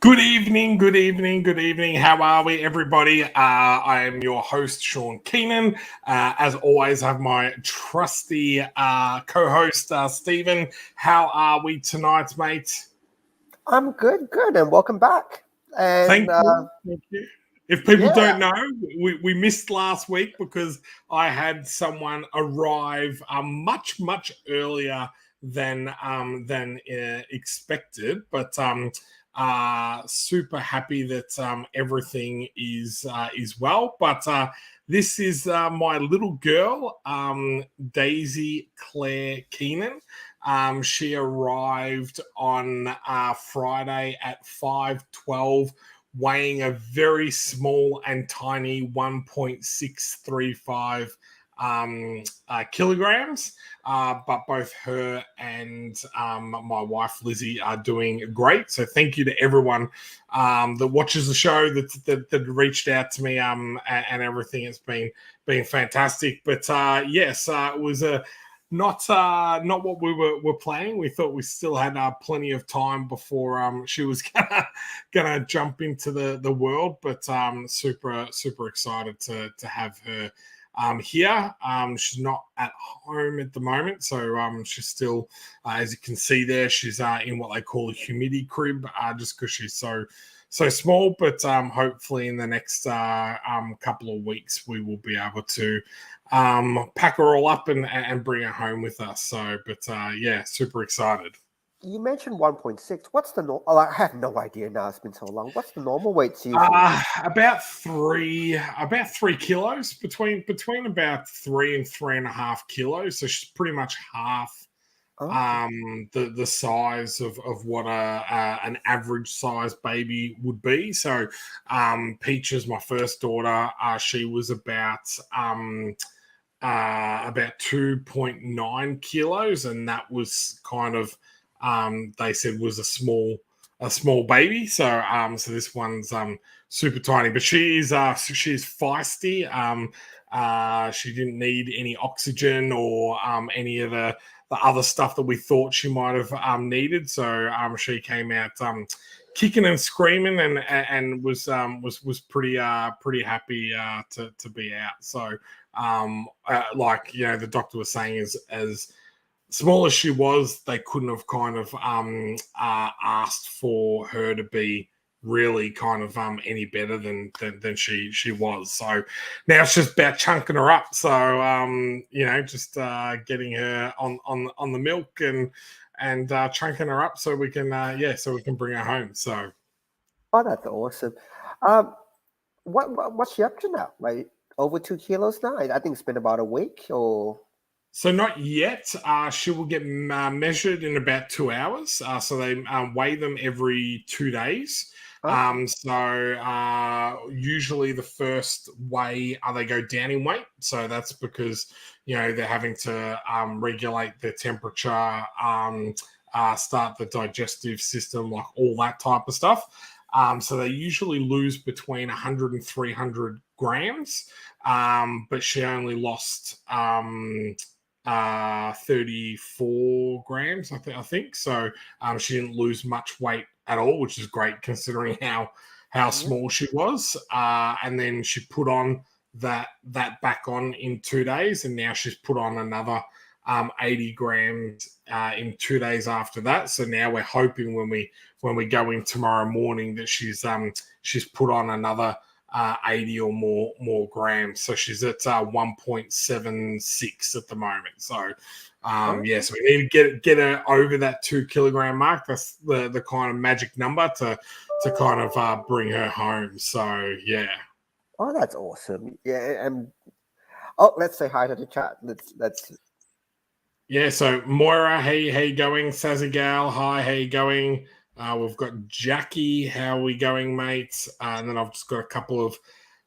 Good evening, good evening, good evening. How are we, everybody? I am your host, Shaun Keenan. As always, I have my trusty co-host, Stephen. How are we tonight, mate? I'm good, and welcome back. And Thank you. Thank you. If people yeah, don't know, we missed last week because I had someone arrive much earlier than expected. But super happy that everything is well. But this is my little girl, Daisy Claire Keenan. She arrived on Friday at 5:12, weighing a very small and tiny 1.635 kilograms. But both her and my wife Lizzie are doing great. So thank you to everyone that watches the show that reached out to me and everything. It's been fantastic. But yes, it was a not what we were planning. We thought we still had plenty of time before she was gonna jump into the world, but super excited to have her here. She's not at home at the moment, so she's still, as you can see there, she's in what they call a humidity crib, just because she's so small. But hopefully in the next couple of weeks we will be able to pack her all up and bring her home with us. So, but yeah, super excited. you mentioned 1.6. What's the normal? Oh, I have no idea now. It's been so long. What's the normal weights usually? About 3 kilos, between about 3 and 3.5 kilos. So she's pretty much half the size of what an average size baby would be. So Peaches, my first daughter, she was about 2.9 kilos, and that was kind of they said was a small baby. So so this one's super tiny, but she's feisty. She didn't need any oxygen or any of the other stuff that we thought she might have needed. So she came out kicking and screaming, and was pretty happy to be out. So like, you know, the doctor was saying, as small as she was, they couldn't have kind of asked for her to be really kind of any better than she was. So now it's just about chunking her up. So you know, just getting her on the milk and chunking her up so we can so we can bring her home. So that's awesome. What's she up to now? Like over 2 kilos now? I think it's been about a week or. So not yet. She will get measured in about 2 hours. So they weigh them every 2 days. So usually the first weigh, they go down in weight. So that's because, you know, they're having to regulate their temperature, start the digestive system, like all that type of stuff. So they usually lose between 100 and 300 grams. But she only lost 34 grams, I think. So she didn't lose much weight at all, which is great considering how small she was. And then she put on that back on in 2 days, and now she's put on another 80 grams in 2 days after that. So now we're hoping when we go in tomorrow morning that she's put on another 80 or more grams. So she's at 1.76 at the moment. So yes, we need to get her over that 2 kilogram mark. That's the kind of magic number to kind of bring her home. So yeah. Oh, that's awesome. Yeah, and let's say hi to the chat. Let's. Yeah, so Moira, hey, how you going? Sazagal, hi, how you going? We've got Jackie, how are we going, mates? And then I've just got a couple of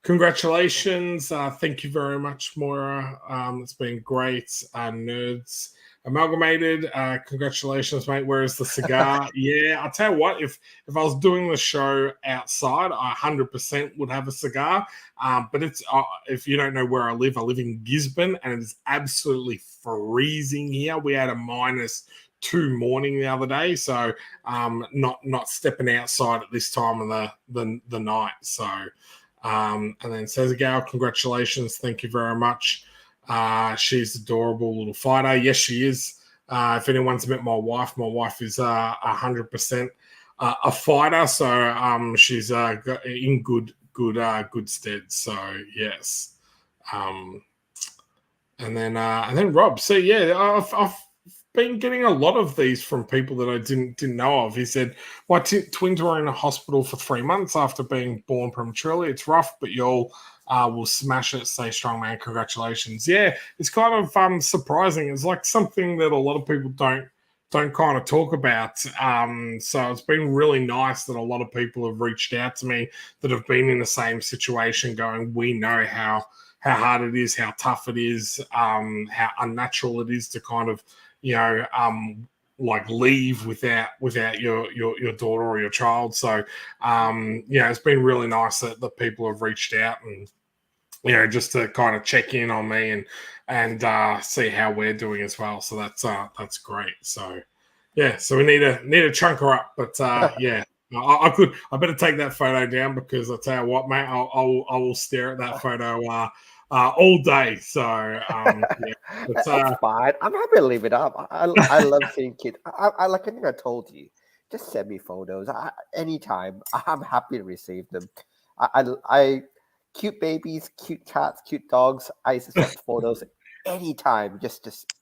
congratulations. Thank you very much, Moira. It's been great. Nerds Amalgamated, congratulations, mate. Where is the cigar? Yeah, I'll tell you what, if I was doing the show outside, I 100% would have a cigar. But it's if you don't know where I live in Gisborne, and it's absolutely freezing here. We had a minus 2 morning the other day, so not stepping outside at this time of the night. So and then says Gal, congratulations, thank you very much. She's adorable little fighter. Yes, she is. If anyone's met my wife is 100% a fighter. So she's in good stead. So yes. And then Rob. So yeah, I've been getting a lot of these from people that I didn't know of. He said, my twins were in a hospital for 3 months after being born prematurely. It's rough, but y'all will smash it. Stay strong, man. Congratulations. Yeah, it's kind of surprising. It's like something that a lot of people don't kind of talk about. So it's been really nice that a lot of people have reached out to me that have been in the same situation going, we know how hard it is, how tough it is, how unnatural it is to kind of, like leave without your daughter or your child. So, it's been really nice that people have reached out and, just to kind of check in on me and see how we're doing as well. So that's great. So, yeah, so we need to chunk her up, but yeah. I better take that photo down because I tell you what, mate, I will stare at that photo all day. So that's fine. I'm happy to leave it up. I love seeing kids. I like, I think I told you, just send me photos anytime. I'm happy to receive them. I cute babies, cute cats, cute dogs. I accept photos anytime. Just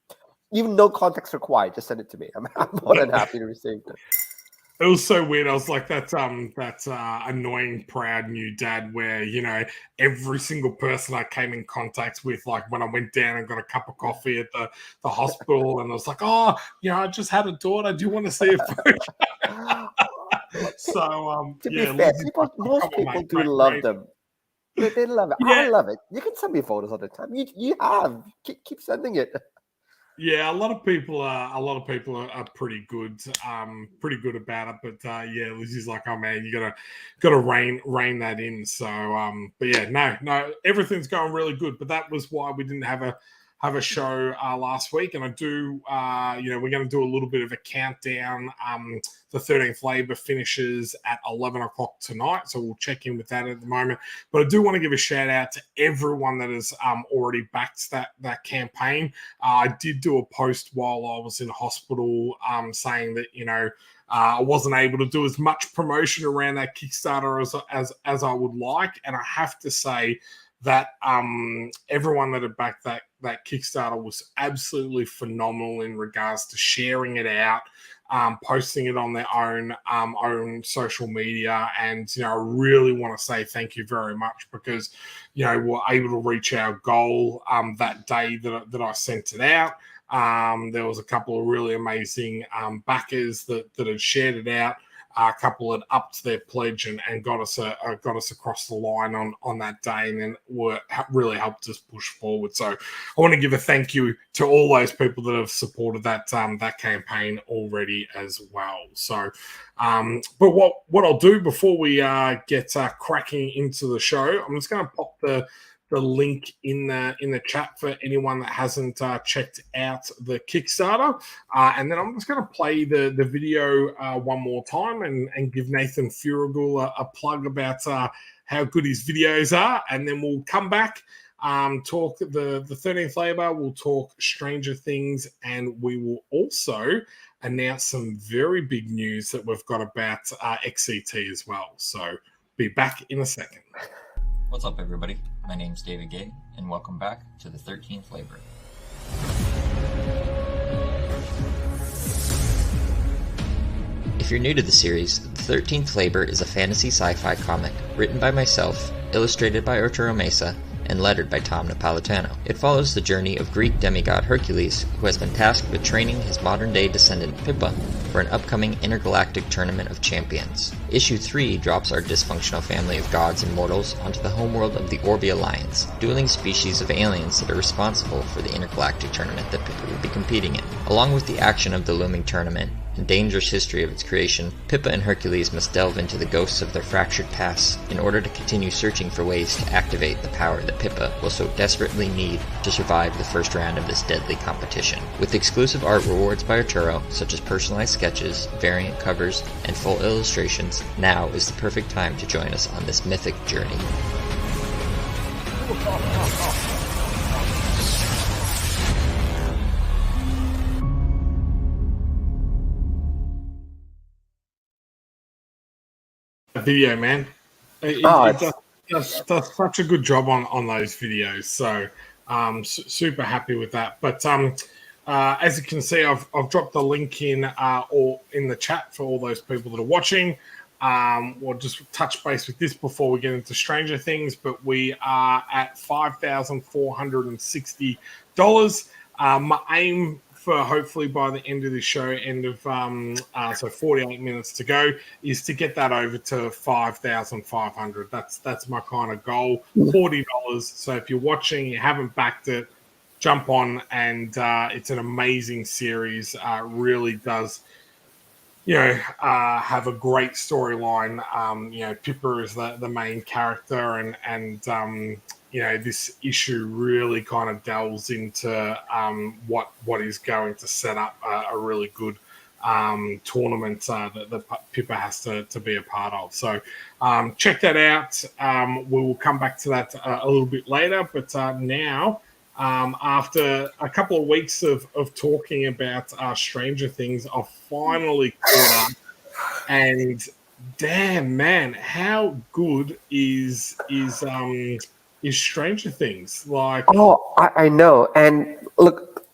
even no context required. Just send it to me. I'm more than happy to receive them. It was so weird. I was like that annoying, proud new dad where, every single person I came in contact with, like when I went down and got a cup of coffee at the hospital, and I was like, oh, I just had a daughter. Do you want to see a photo? So, to be fair, most people do love them. They love it. Yeah. I love it. You can send me photos all the time. You have. Keep sending it. Yeah, a lot of people are pretty good about it. But Lizzie's like, oh man, you gotta rein that in. So but yeah, no, everything's going really good. But that was why we didn't have a show last week, and I do we're going to do a little bit of a countdown. The 13th Labor finishes at 11 o'clock tonight, so we'll check in with that at the moment. But I do want to give a shout out to everyone that has already backed that campaign. I did do a post while I was in hospital saying that I wasn't able to do as much promotion around that Kickstarter as I would like, and I have to say that everyone that had backed that Kickstarter was absolutely phenomenal in regards to sharing it out, posting it on their own social media, and I really want to say thank you very much because we're able to reach our goal that day that I sent it out. There was a couple of really amazing backers that had shared it out. A couple had upped their pledge and got us across the line on that day, and then really helped us push forward. So I want to give a thank you to all those people that have supported that campaign already as well. So, but what I'll do before we get cracking into the show, I'm just going to pop the link in the chat for anyone that hasn't checked out the Kickstarter, and then I'm just going to play the video one more time and give Nathan Furigul a plug about how good his videos are, and then we'll come back, talk the 13th Labor, we'll talk Stranger Things, and we will also announce some very big news that we've got about XCT as well. So be back in a second. What's up, everybody? My name's David Gay, and welcome back to the 13th Labor. If you're new to the series, the 13th Labor is a fantasy sci-fi comic written by myself, illustrated by Arturo Mesa, and lettered by Tom Napolitano. It follows the journey of Greek demigod Hercules, who has been tasked with training his modern-day descendant Pippa for an upcoming intergalactic tournament of champions. Issue 3 drops our dysfunctional family of gods and mortals onto the homeworld of the Orbi Alliance, dueling species of aliens that are responsible for the intergalactic tournament that Pippa will be competing in. Along with the action of the looming tournament, and dangerous history of its creation, Pippa and Hercules must delve into the ghosts of their fractured pasts in order to continue searching for ways to activate the power that Pippa will so desperately need to survive the first round of this deadly competition. With exclusive art rewards by Arturo, such as personalized sketches, variant covers, and full illustrations, now is the perfect time to join us on this mythic journey. Video, man. It does such a good job on those videos. So super happy with that. But as you can see, I've dropped the link in or in the chat for all those people that are watching. We'll just touch base with this before we get into Stranger Things, but we are at $5,460. My aim for hopefully by the end of the show, so 48 minutes to go, is to get that over to 5,500. That's my kind of goal. $40. So if you're watching, you haven't backed it, jump on, and it's an amazing series. Really does, have a great storyline. Pippa is the main character, and this issue really kind of delves into what is going to set up a really good tournament that Pippa has to be a part of. So check that out. We will come back to that a little bit later, but now, after a couple of weeks of talking about Stranger Things, I've finally caught up, and damn, man, how good is Stranger Things? Like, I know. And look,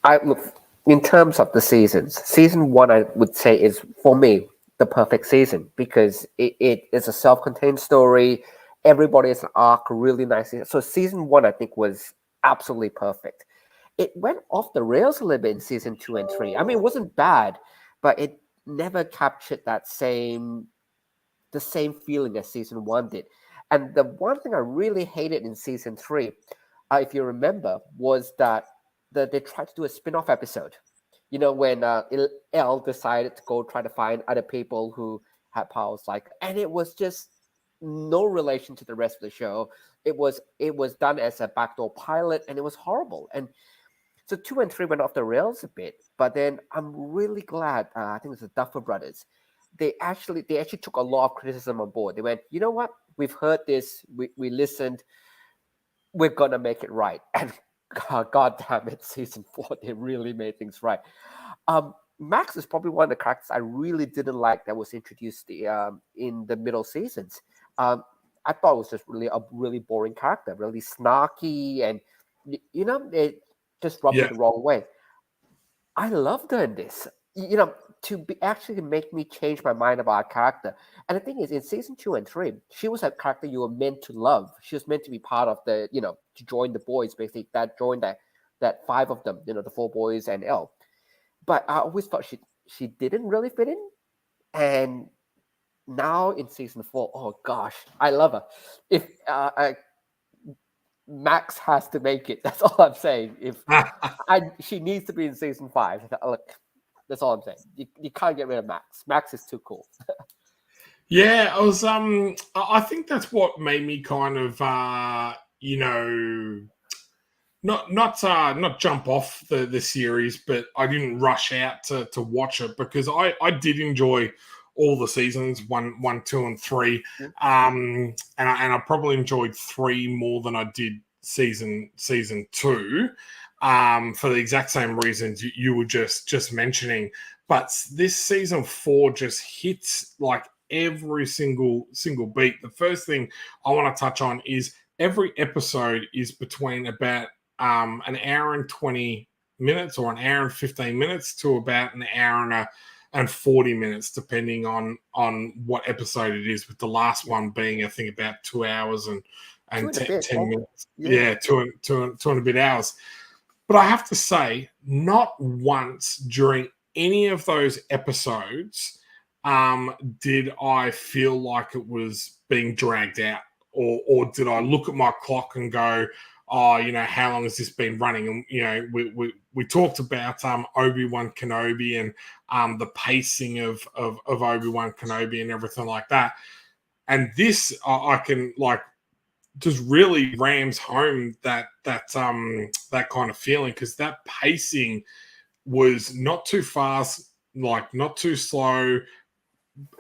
in terms of the seasons, season 1 I would say is, for me, the perfect season, because it is a self-contained story. Everybody has an arc really nicely. So season 1 I think was absolutely perfect. It went off the rails a little bit in season 2 and 3. I mean, it wasn't bad, but it never captured the same feeling as season 1 did. And the one thing I really hated in season 3, if you remember, was that they tried to do a spin-off episode. When Elle decided to go try to find other people who had powers and it was just no relation to the rest of the show. It was done as a backdoor pilot, and it was horrible. And so 2 and 3 went off the rails a bit, but then I'm really glad. I think it's the Duffer Brothers. They actually took a lot of criticism on board. They went, you know what? We've heard this. We listened. We're gonna make it right. And God damn it, season 4 they really made things right. Max is probably one of the characters I really didn't like that was introduced in the middle seasons. I thought it was just really a really boring character, really snarky, and it just rubbed me the wrong way. I loved her in this, actually make me change my mind about a character. And the thing is, in season 2 and 3, she was a character you were meant to love. She was meant to be part of to join the boys, basically, that 5 of them, the 4 boys and Elle. But I always thought she didn't really fit in. And now in season 4, oh gosh, I love her. If Max has to make it, that's all I'm saying. If she needs to be in season 5. Look, that's all I'm saying. You can't get rid of Max. Max is too cool. Yeah, I think that's what made me kind of not jump off the series, but I didn't rush out to watch it, because I did enjoy all the seasons 1, 2, and 3, and I probably enjoyed 3 more than I did season 2, for the exact same reasons you were just mentioning. But this season 4 just hits like every single beat. The first thing I want to touch on is every episode is between about an hour and 20 minutes or an hour and 15 minutes to about an hour and 40 minutes, depending on what episode it is, with the last one being, I think, about 2 hours and 10 minutes. Yeah, 2 and a bit hours. But I have to say, not once during any of those episodes did I feel like it was being dragged out, or did I look at my clock and go, oh, how long has this been running? And we talked about Obi-Wan Kenobi and the pacing of Obi-Wan Kenobi and everything like that. And this I can just really rams home that kind of feeling, because that pacing was not too fast, not too slow.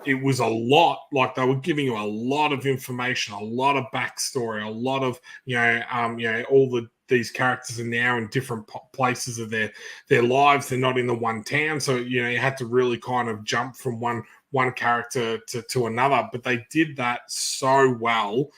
It was a lot, they were giving you a lot of information, a lot of backstory, a lot of all these characters are now in different places of their lives. They're not in the one town, so you had to really kind of jump from one character to another. But they did that so well.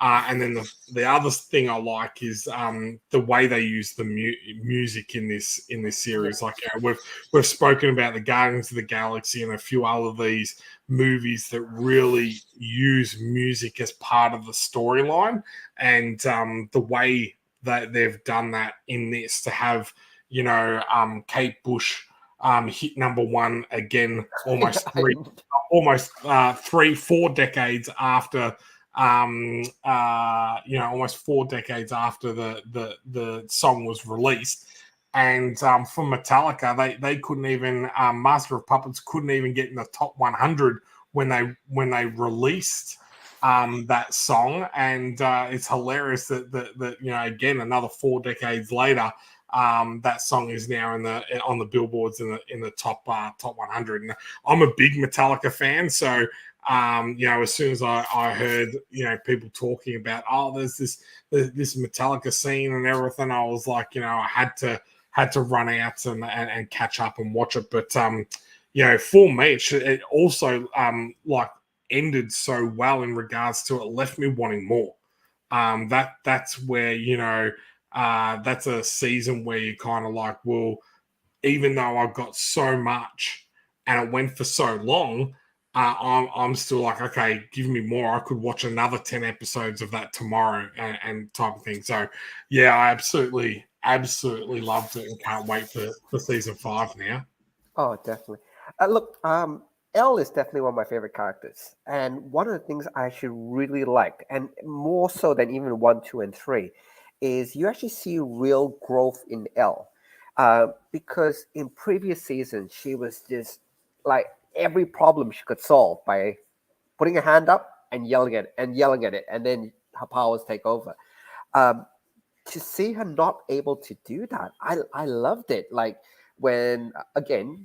And then the other thing I like is the way they use the music in this series. We've spoken about the Guardians of the Galaxy and a few other of these movies that really use music as part of the storyline, and the way that they've done that in this, to have Kate Bush hit number one again, almost 4 decades after. Almost 4 decades after the song was released. And for Metallica, they couldn't even Master of Puppets couldn't even get in the top 100 when they released that song. And it's hilarious that again, another 4 decades later, that song is now on the billboards in the top 100. And I'm a big Metallica fan, so as soon as I heard people talking about, there's this Metallica scene and everything, I was like, I had to run out and catch up and watch it. But for me, it also ended so well in regards to, it left me wanting more. That's where that's a season where you kind of like, well, even though I got so much and it went for so long, I'm still like, okay, give me more. I could watch another 10 episodes of that tomorrow and type of thing. So, yeah, I absolutely loved it and can't wait for season 5 now. Oh, definitely. Look, Elle is definitely one of my favorite characters. And one of the things I actually really liked, and more so than even 1, 2, and 3, is you actually see real growth in Elle. Because in previous seasons, she was just like, every problem she could solve by putting her hand up and yelling at it, and then her powers take over. To see her not able to do that, I loved it. Like, when, again,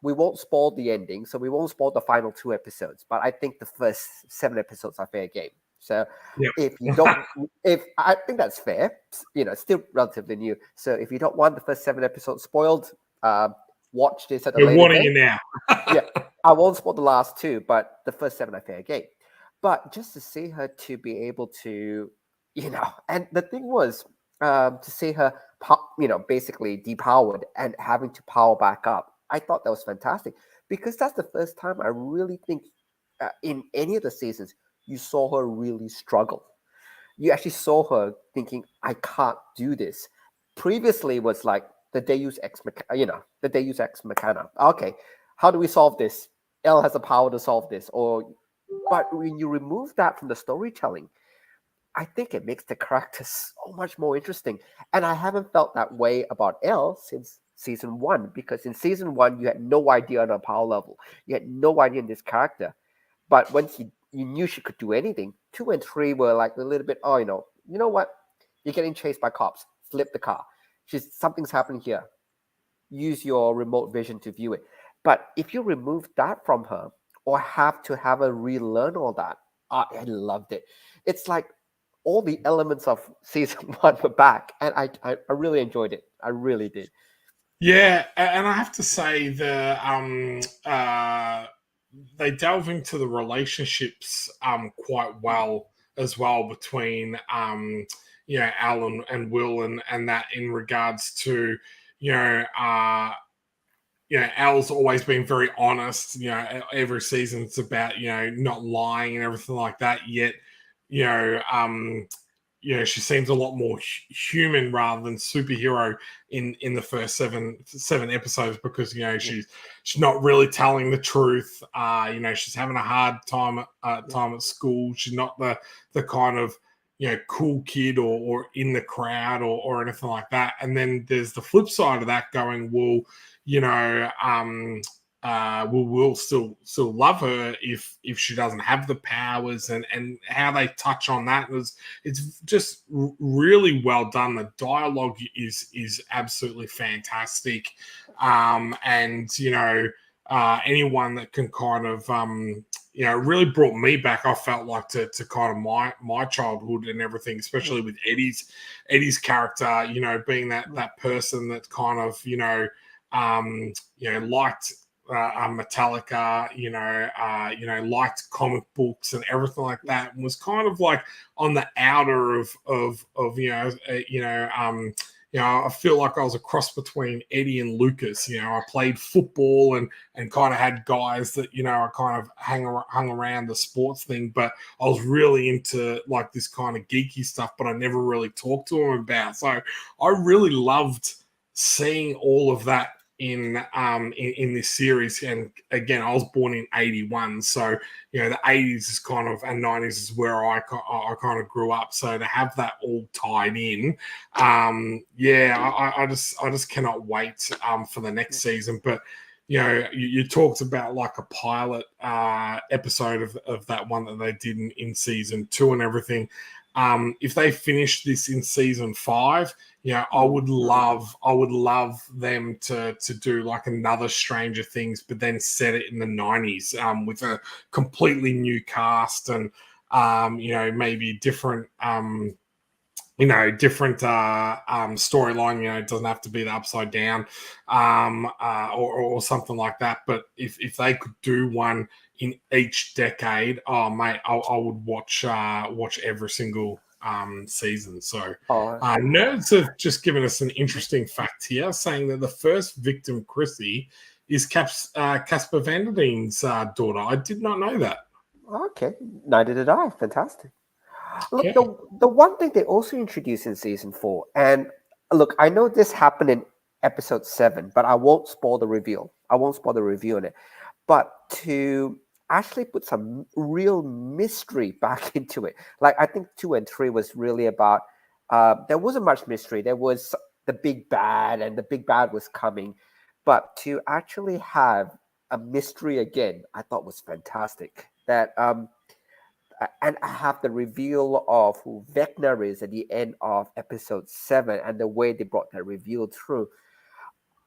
we won't spoil the ending, so we won't spoil the final 2 episodes, but I think the first 7 episodes are fair game. So yep. If you don't, if I think that's fair, it's still relatively new. So if you don't want the first 7 episodes spoiled, watch this at a later date. We're warning you now. Yeah, I won't spoil the last 2, but the first 7 are fair game. But just to see her to be able to, and the thing was, to see her, basically depowered and having to power back up, I thought that was fantastic, because that's the first time I really think in any of the seasons you saw her really struggle. You actually saw her thinking, I can't do this. Previously, it was like the Deus Ex Machina. Okay, how do we solve this? Elle has the power to solve this. But when you remove that from the storytelling, I think it makes the characters so much more interesting. And I haven't felt that way about Elle since season 1, because in season 1, you had no idea on her power level. You had no idea in this character. But once you knew she could do anything, 2 and 3 were like a little bit, you know what? You're getting chased by cops. Flip the car. Something's happening here. Use your remote vision to view it. But if you remove that from her, or have to have her relearn all that, I loved it. It's like all the elements of season 1 were back, and I really enjoyed it. I really did. Yeah, and I have to say they delve into the relationships quite well as well between Al and Will, and that in regards to Al's always been very honest. Every season it's about not lying and everything like that. Yet she seems a lot more human rather than superhero in the first seven episodes, because she's not really telling the truth. She's having a hard time at school. She's not the kind of cool kid or in the crowd or anything like that. And then there's the flip side of that going, well, we'll still love her if she doesn't have the powers, and how they touch on that it's just really well done. The dialogue is absolutely fantastic, and anyone that can kind of really brought me back. I felt like to kind of my childhood and everything, especially with Eddie's character, being that person that kind of liked Metallica, liked comic books and everything like that, and was kind of like on the outer of I feel like I was a cross between Eddie and Lucas. I played football and kind of had guys that I kind of hung around the sports thing, but I was really into like this kind of geeky stuff, but I never really talked to them about. So I really loved seeing all of that in this series. And again, I was born in 81, so the 80s is kind of, and 90s is where I kind of grew up. So to have that all tied in, I just cannot wait for the next season. But you talked about like a pilot episode of that one that they did in season 2 and everything. If they finish this in season 5, I would love them to do like another Stranger Things, but then set it in the 90s with a completely new cast and maybe different storyline. It doesn't have to be the Upside Down or something like that. But if they could do one in each decade, oh mate, I would watch every single season. So nerds have just given us an interesting fact here, saying that the first victim, Chrissy, is Casper Van Der Deen's daughter. I did not know that. Okay, neither did I. Fantastic. Look, Yeah. the one thing they also introduced in season 4, and look, I know this happened in episode 7, but I won't spoil the reveal. I won't spoil the review on it. But to actually put some real mystery back into it, like I think 2 and 3 was really about, there wasn't much mystery. There was the big bad, and the big bad was coming. But to actually have a mystery again, I thought was fantastic. That and I have the reveal of who Vecna is at the end of episode 7, and the way they brought that reveal through.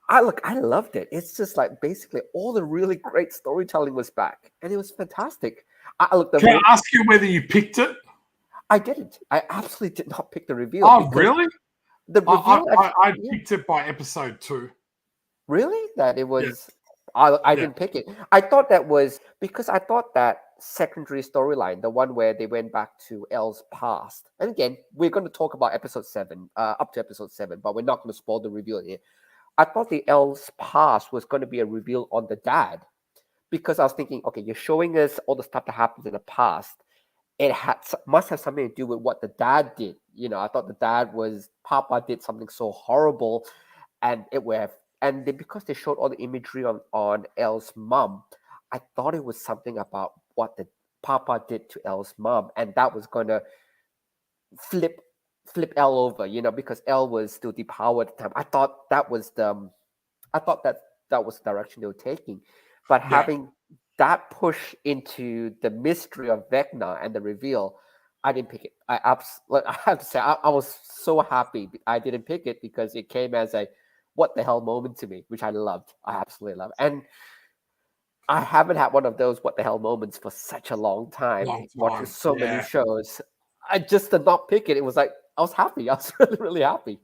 I loved it. It's just like basically all the really great storytelling was back, and it was fantastic. Can I ask you whether you picked it? I didn't. I absolutely did not pick the reveal. Oh, really? The reveal. I picked it by episode 2. Really? That it was. Yeah. I didn't pick it. I thought that was because I thought that secondary storyline, the one where they went back to Elle's past. And again, we're going to talk about episode 7, up to episode 7, but we're not going to spoil the reveal here. I thought the Elle's past was going to be a reveal on the dad, because I was thinking, okay, you're showing us all the stuff that happens in the past. It must have something to do with what the dad did. I thought the dad Papa did something so horrible, and because they showed all the imagery on Elle's mom, I thought it was something about what the Papa did to Elle's mom, and that was going to flip Elle over, because Elle was still depowered at the time. I thought that was that was the direction they were taking. But having that push into the mystery of Vecna and the reveal, I didn't pick it. I have to say, I was so happy I didn't pick it, because it came as a what the hell moment to me, which I loved. I absolutely loved. And I haven't had one of those what the hell moments for such a long time. Watching so many shows. I just did not pick it. It was like, I was happy. I was really, really happy.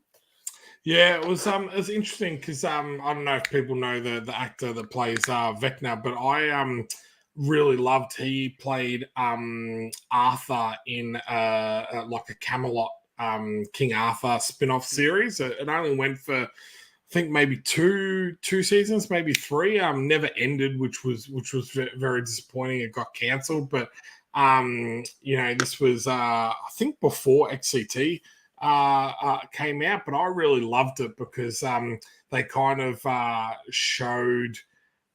Yeah, it was interesting because I don't know if people know the actor that plays Vecna, but I really loved, he played Arthur in like a Camelot King Arthur spin-off series. It only went for, I think, maybe two seasons, maybe 3. Never ended, which was very disappointing. It got cancelled, but this was I think before XCT came out, but I really loved it because they kind of showed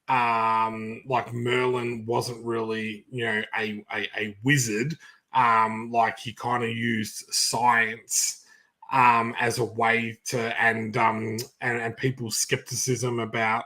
like Merlin wasn't really a wizard. like he kind of used science as a way to and people's skepticism about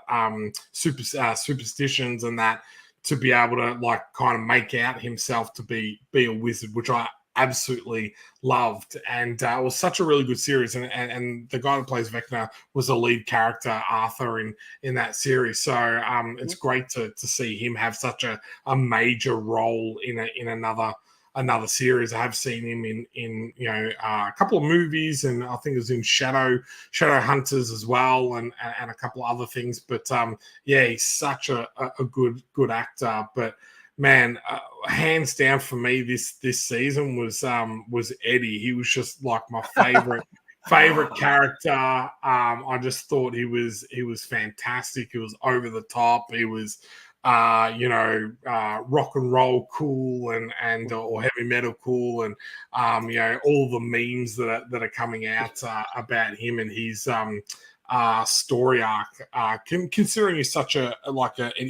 superstitions and that, to be able to like kind of make out himself to be a wizard, which I absolutely loved. And it was such a really good series, and the guy that plays Vecna was a lead character, Arthur, in that series. So it's great to see him have such a major role in another series. I have seen him in a couple of movies, and I think it was in Shadow Hunters as well, and a couple of other things. But he's such a good actor. But man, hands down for me this season was Eddie. He was just like my favorite character. I just thought he was fantastic. He was over the top. He was rock and roll cool and or heavy metal cool, and all the memes that are coming out about him and his story arc. Considering he's such an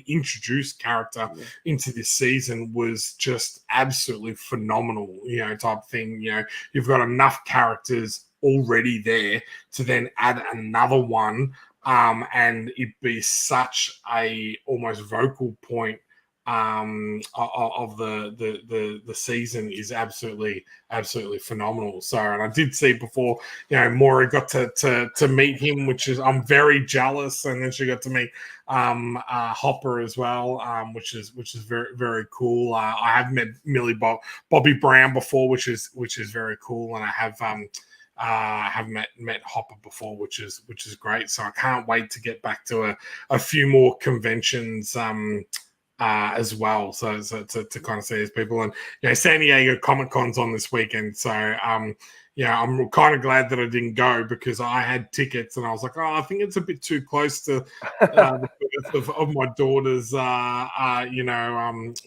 introduced character into this season, was just absolutely phenomenal. Type thing. You've got enough characters already there to then add another one. And it be such a almost vocal point of the season is absolutely phenomenal. So, and I did see before, Maura got to meet him, which is, I'm very jealous, and then she got to meet Hopper as well, which is very, very cool. I have met Bobby Brown before, which is very cool, and I have met Hopper before, which is great. So I can't wait to get back to a few more conventions as well. So to kind of see these people, and San Diego Comic-Con's on this weekend. So I'm kind of glad that I didn't go, because I had tickets and I was like, I think it's a bit too close to the birth of my daughter's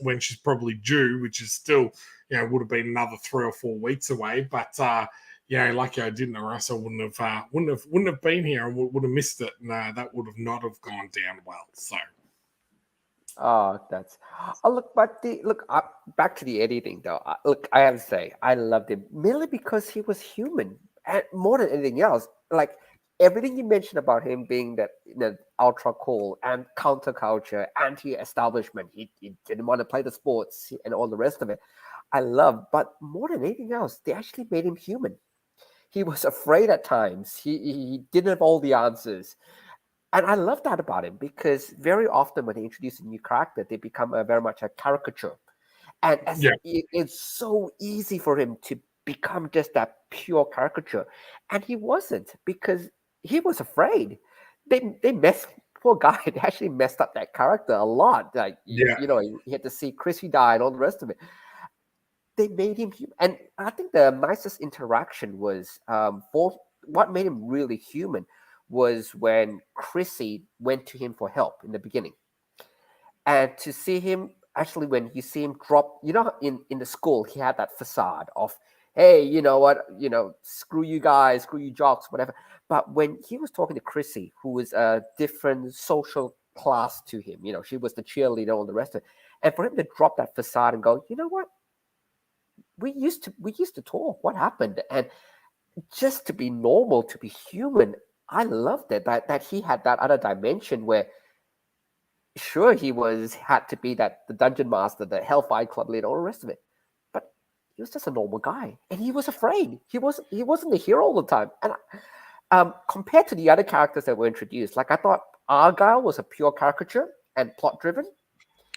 when she's probably due, which is still would have been another 3 or 4 weeks away, but lucky I didn't, or else I wouldn't have been here and would have missed it. No, that would have not have gone down well. So, back to the editing though. I have to say I loved him mainly because he was human, and more than anything else, like everything you mentioned about him being that ultra cool and counterculture, anti-establishment. He didn't want to play the sports and all the rest of it. I love, but more than anything else, they actually made him human. He was afraid at times. He didn't have all the answers. And I love that about him, because very often when they introduce a new character, they become very much a caricature. And it's so easy for him to become just that pure caricature. And he wasn't, because he was afraid. They messed, poor guy, they actually messed up that character a lot. Like, he had to see Chrissy die and all the rest of it. They made him human. And I think the nicest interaction was, for what made him really human, was when Chrissy went to him for help in the beginning. And to see him, actually, when you see him drop, in the school, he had that facade of, hey, you know what, screw you guys, screw you jocks, whatever. But when he was talking to Chrissy, who was a different social class to him, she was the cheerleader and all the rest of it. And for him to drop that facade and go, you know what? We used to talk. What happened? And just to be normal, to be human, I loved it. That he had that other dimension where, sure, he had to be the dungeon master, the Hellfire Club leader, all the rest of it, but he was just a normal guy, and he was afraid. He wasn't the hero all the time. And compared to the other characters that were introduced, like I thought Argyle was a pure caricature and plot driven.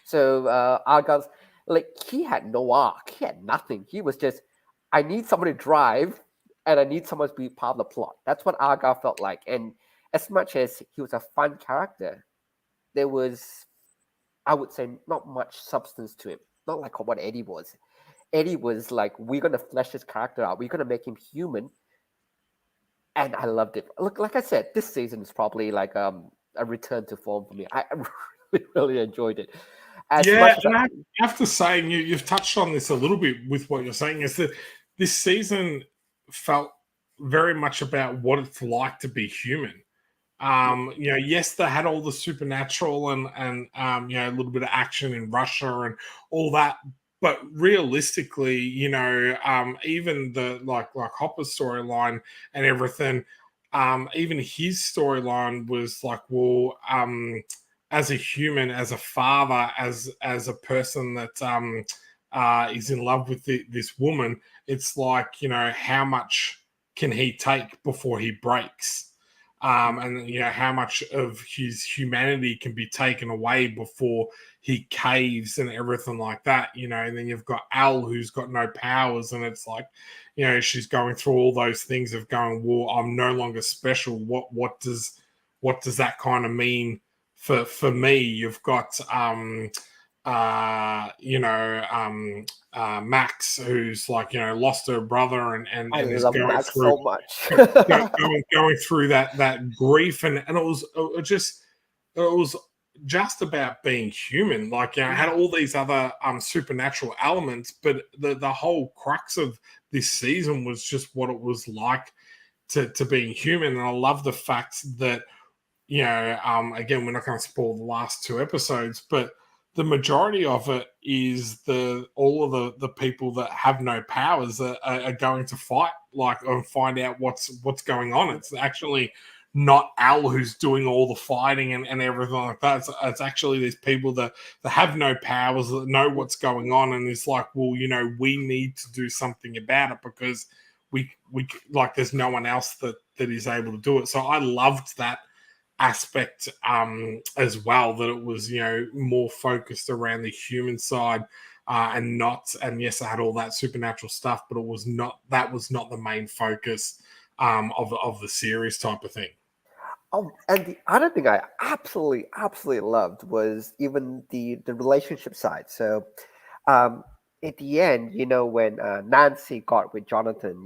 So Argyle's, like, he had no arc. He had nothing. He was just, I need someone to drive, and I need someone to be part of the plot. That's what Argyle felt like. And as much as he was a fun character, there was, I would say, not much substance to him. Not like what Eddie was. Eddie was like, we're going to flesh this character out. We're going to make him human. And I loved it. Look, like I said, this season is probably like a return to form for me. I really, really enjoyed it. And I have to say, you've touched on this a little bit with what you're saying, is that this season felt very much about what it's like to be human. Yes, they had all the supernatural and a little bit of action in Russia and all that, but realistically, even the like Hopper's storyline and everything, even his storyline was like, well, as a human, as a father, as a person that is in love with this woman, it's like, how much can he take before he breaks? And how much of his humanity can be taken away before he caves and everything like that, and then you've got Al, who's got no powers, and it's like, she's going through all those things of going, well, I'm no longer special. What does that kind of mean for me? You've got Max, who's like, lost her brother and I is love going Max through so much. going through that grief, and it was just about being human. Like, it had all these other supernatural elements, but the whole crux of this season was just what it was like to being human. And I love the fact that, again, we're not going to spoil the last 2 episodes, but the majority of it is all of the people that have no powers are going to fight, like, and find out what's going on. It's actually not Al who's doing all the fighting and everything like that. It's actually these people that have no powers, that know what's going on, and it's like, well, we need to do something about it because we like, there's no one else that is able to do it. So I loved that aspect as well, that it was more focused around the human side, and yes, it had all that supernatural stuff, but that was not the main focus of the series type of thing. And the other thing I absolutely loved was even the relationship side. So at the end, when Nancy got with Jonathan,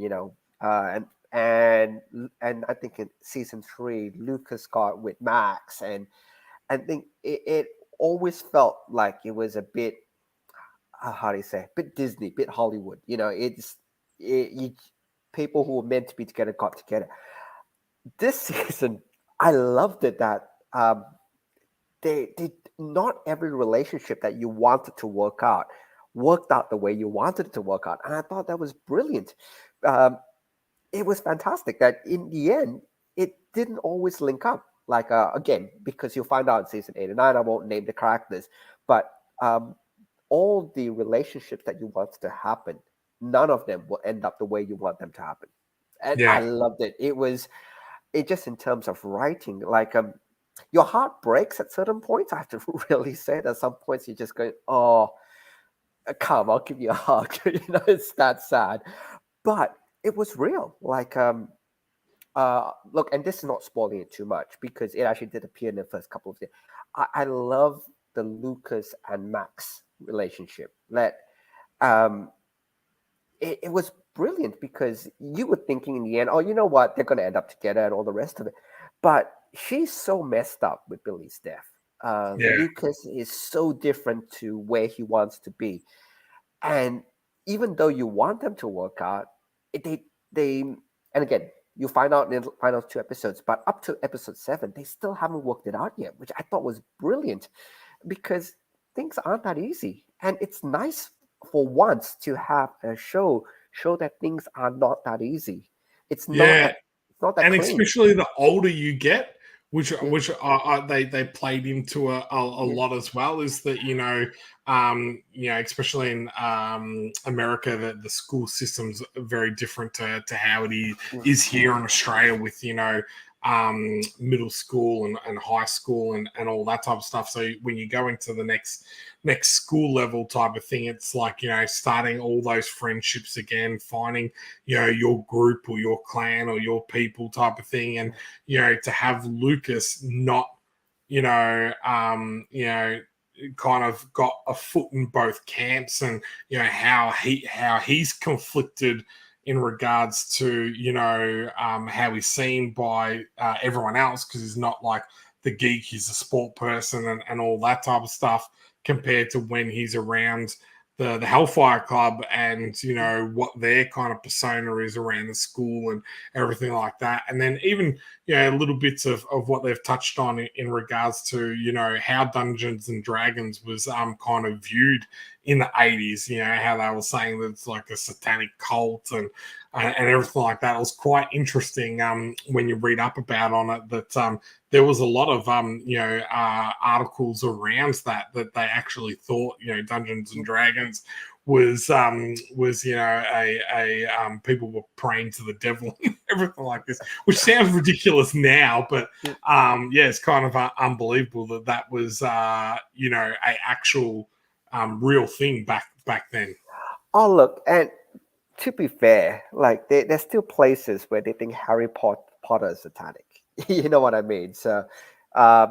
and I think in season 3, Lucas got with Max, and I think it always felt like it was a bit, how do you say, a bit Disney, bit Hollywood. People who were meant to be together got together. This season, I loved it that they not every relationship that you wanted to work out worked out the way you wanted it to work out, and I thought that was brilliant. It was fantastic that in the end it didn't always link up. Like, again, because you'll find out in season 8 and 9, I won't name the characters, but all the relationships that you wanted to happen, none of them will end up the way you want them to happen, and I loved it. It just, in terms of writing, like, your heart breaks at certain points. I have to really say that at some points you're just going, oh, come, I'll give you a hug. It's that sad, but it was real. Like, look, and this is not spoiling it too much because it actually did appear in the first couple of days. I love the Lucas and Max relationship. That it was brilliant because you were thinking in the end, oh, you know what, they're going to end up together and all the rest of it. But she's so messed up with Billy's death. Lucas is so different to where he wants to be. And even though you want them to work out, they and again, you find out in the final 2 episodes, but up to episode 7, they still haven't worked it out yet, which I thought was brilliant because things aren't that easy. And it's nice for once to have a show that things are not that easy. It's not that and clean. Especially the older you get, which they played into a lot as well, is that especially in America, the school system's very different to how it is here in Australia with middle school and high school and all that type of stuff. So when you go into the next school level type of thing, it's like, starting all those friendships again, finding, your group or your clan or your people type of thing. And, to have Lucas not, kind of got a foot in both camps, and, how he's conflicted in regards to, how he's seen by everyone else, because he's not like the geek, he's a sport person and all that type of stuff, compared to when he's around the Hellfire Club and, you know, what their kind of persona is around the school and everything like that. And then even, you know, little bits of what they've touched on in regards to, you know, how Dungeons and Dragons was kind of viewed in the 80s, you know, how they were saying that it's like a satanic cult and everything like that. It was quite interesting when you read up about on it that there was a lot of articles around that they actually thought, you know, Dungeons and Dragons was you know, a people were praying to the devil and everything like this, which sounds ridiculous now, but it's kind of unbelievable that was you know, a actual real thing back then. Oh, look, and to be fair, like there's still places where they think Harry Potter is satanic. You know what I mean? So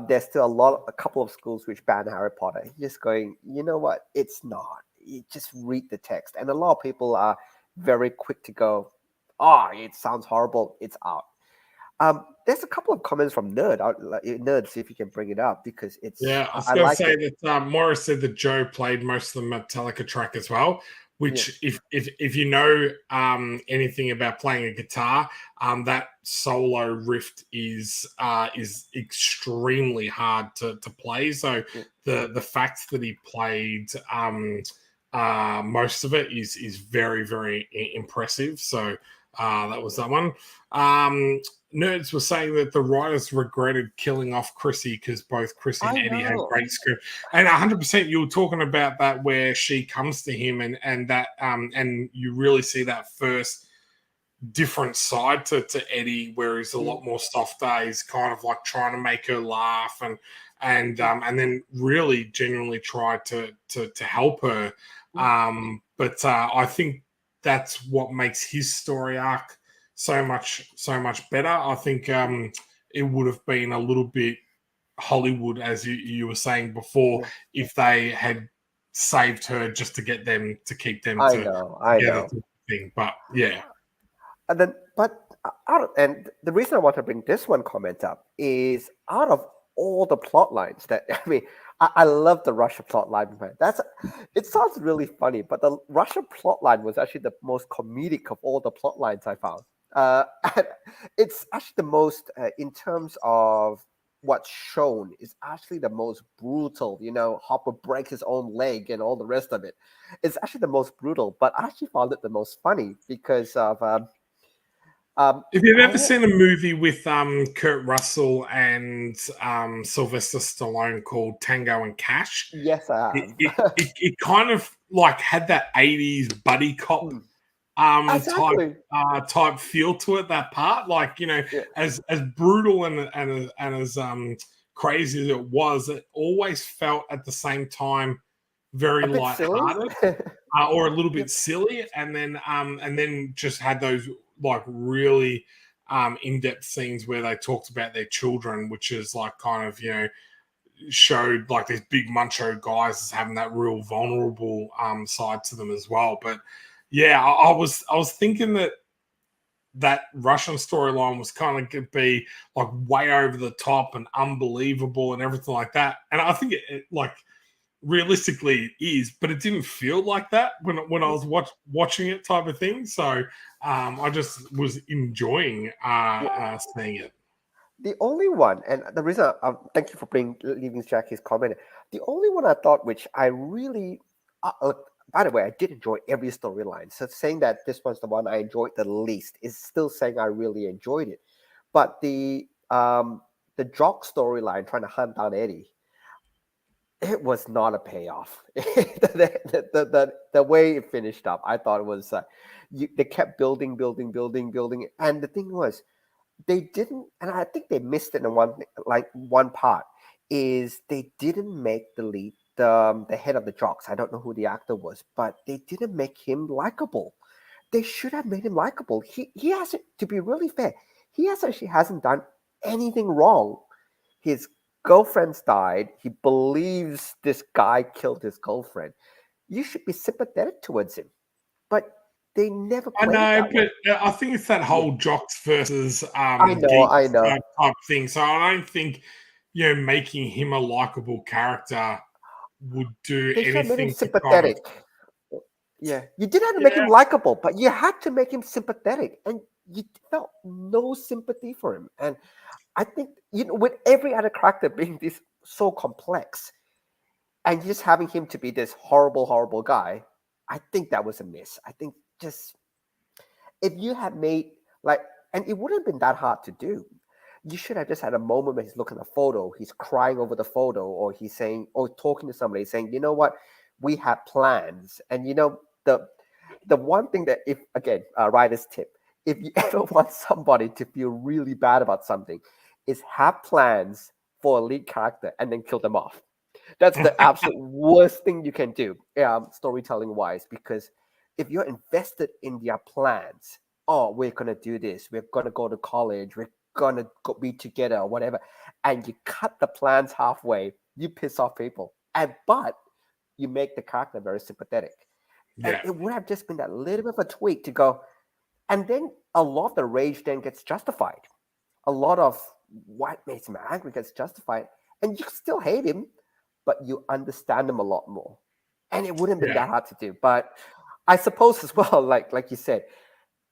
there's still a couple of schools which ban Harry Potter. You're just going, you know what? It's not. You just read the text, and a lot of people are very quick to go, "Oh, it sounds horrible. It's out." There's a couple of comments from Nerd. See if you can bring it up because it's. Yeah, I was going to say that Morris said that Joe played most of the Metallica track as well. Which, if you know anything about playing a guitar, that solo riff is extremely hard to play. So the fact that he played most of it is very, very impressive. So that was that one. Nerds were saying that the writers regretted killing off Chrissy because both Chrissy and Eddie had great script. And 100%, you were talking about that where she comes to him and that and you really see that first different side to Eddie, where he's a lot more softer. He's kind of like trying to make her laugh and then really genuinely try to help her. But I think that's what makes his story arc so much better. I think it would have been a little bit Hollywood, as you were saying before, if they had saved her just to get them to keep them I know. Thing. But yeah. And then, and the reason I want to bring this one comment up is out of all the plot lines that I love the Russia plot line. It sounds really funny, but the Russia plot line was actually the most comedic of all the plot lines I found. It's actually the most, in terms of what's shown, is actually the most brutal. You know, Hopper breaks his own leg and all the rest of it. It's actually the most brutal, but I actually found it the most funny because of. If you've ever seen a movie with Kurt Russell and Sylvester Stallone called Tango and Cash, yes, I have. It kind of like had that 80s buddy cop type feel to it. That part, like, you know, as brutal and as crazy as it was, it always felt at the same time very lighthearted or a little bit silly, and then just had those like really in-depth scenes where they talked about their children, which is like kind of, you know, showed like these big macho guys as having that real vulnerable side to them as well. But yeah, I was thinking that Russian storyline was kind of going to be like way over the top and unbelievable and everything like that, and I think it like realistically it is, but it didn't feel like that when I was watching it, type of thing. So I just was enjoying seeing it. The only one, and the reason, thank you for leaving Jackie's comment. The only one I thought, which I really, by the way, I did enjoy every storyline. So saying that this was the one I enjoyed the least is still saying I really enjoyed it. But the jock storyline, trying to hunt down Eddie, it was not a payoff. The way it finished up, I thought it was. They kept building, and the thing was, they didn't, and I think they missed it in one part, is they didn't make the lead, the head of the jocks. I don't know who the actor was, but they didn't make him likable. They should have made him likable. He hasn't, to be really fair, he actually hasn't done anything wrong. His girlfriend's died. He believes this guy killed his girlfriend. You should be sympathetic towards him, but they never. I know, but I think it's that whole jocks versus I know type thing. So I don't think, you know, making him a likable character would do anything. Made him sympathetic. Yeah, you didn't have to make him likable, but you had to make him sympathetic, and you felt no sympathy for him. And I think, with every other character being this so complex, and just having him to be this horrible, horrible guy, I think that was a miss. I think just if you had made and it wouldn't have been that hard to do. You should have just had a moment where he's looking at a photo, he's crying over the photo, or he's saying, or talking to somebody, saying, you know what, we have plans. And the one thing that, if again, writer's tip, if you ever want somebody to feel really bad about something, is have plans for a lead character and then kill them off. That's the absolute worst thing you can do, storytelling wise, because if you're invested in their plans, oh, we're gonna do this, we're gonna go to college, we're gonna be together or whatever, and you cut the plans halfway, you piss off people. But you make the character very sympathetic. And it would have just been that little bit of a tweak to go, and then a lot of the rage then gets justified. A lot of what makes him angry gets justified, and you still hate him, but you understand him a lot more. And it wouldn't have been that hard to do. But I suppose as well, like you said,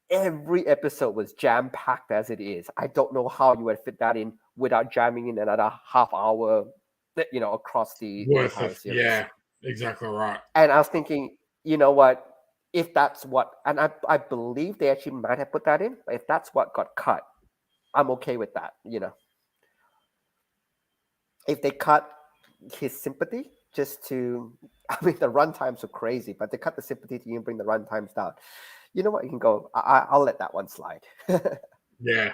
every episode was jam-packed as it is. I don't know how you would fit that in without jamming in another half hour, across the entire series. Yeah, exactly right. And I was thinking, you know what, if that's what, and I believe they actually might have put that in, but if that's what got cut, I'm okay with that, If they cut his sympathy just to, the run times are crazy, but they cut the sympathy to even bring the run times down. You know what? You can go. I'll let that one slide. Yeah,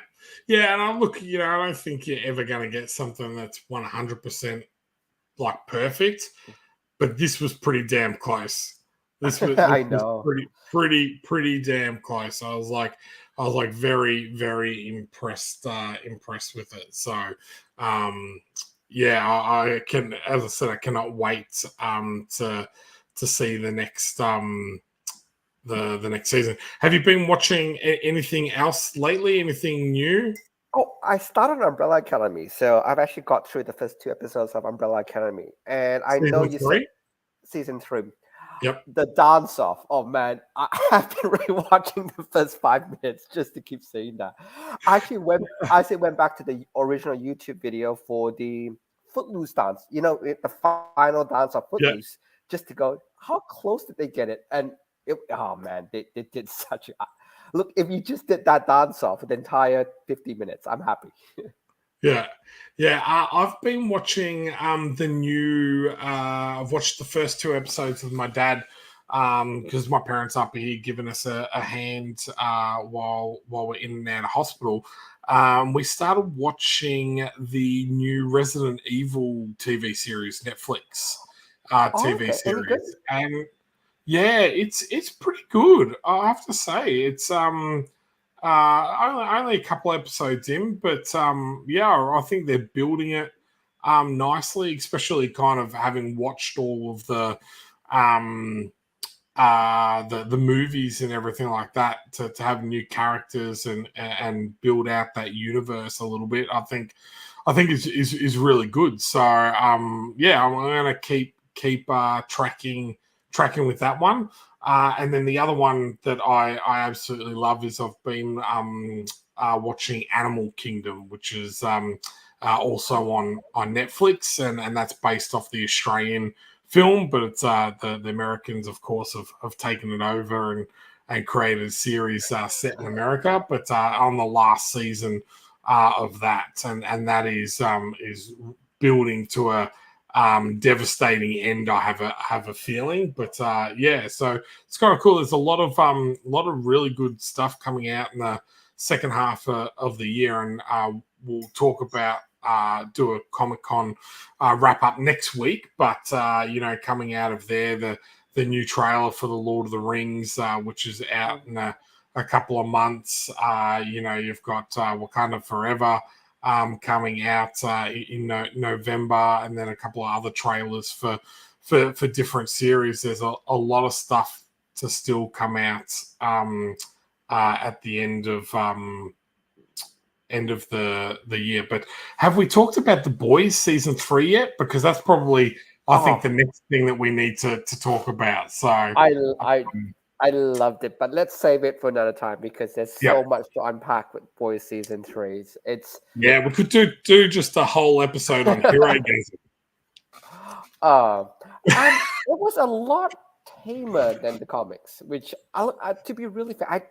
and I look. I don't think you're ever going to get something that's 100% like perfect, but this was pretty damn close. This was I know, pretty damn close. I was like very, very impressed with it. So, I can, as I said, I cannot wait to see the next the next season. Have you been watching anything else lately? Anything new? Oh, I started Umbrella Academy, so I've actually got through the first 2 episodes of Umbrella Academy, and I know you said season 3. Yep. The dance off. Oh man, I have been rewatching the first 5 minutes just to keep saying that. I actually went back to the original YouTube video for the Footloose dance. The final dance of Footloose, just to go, how close did they get it? And oh man, they did such a look. If you just did that dance off for the entire 50 minutes, I'm happy. I've been watching the new. I've watched the first 2 episodes with my dad because my parents up here giving us a hand while we're in and out of hospital. We started watching the new Resident Evil TV series, Netflix TV series, and it's pretty good. I have to say, it's only a couple episodes in, but I think they're building it nicely, especially kind of having watched all of the movies and everything like that, to have new characters and build out that universe a little bit. I think is really good. So I'm gonna keep tracking with that one. And then the other one that I absolutely love is I've been watching Animal Kingdom, which is also on Netflix, and that's based off the Australian film, but it's the Americans, of course, have taken it over and created a series set in America, but on the last season of that, and that is building to a devastating end. I have a feeling, but so it's kind of cool. There's a lot of really good stuff coming out in the second half of the year, and we'll talk about do a Comic-Con wrap up next week. But coming out of there, the new trailer for the Lord of the Rings, which is out in a couple of months. You've got Wakanda Forever coming out in November, and then a couple of other trailers for different series. There's a lot of stuff to still come out at the end of the year. But have we talked about The Boys season 3 yet? Because that's probably I think the next thing that we need to talk about. So I loved it, but let's save it for another time because there's so much to unpack with Boys Season 3. We could do just a whole episode on hero games. And it was a lot tamer than the comics, which to be really fair,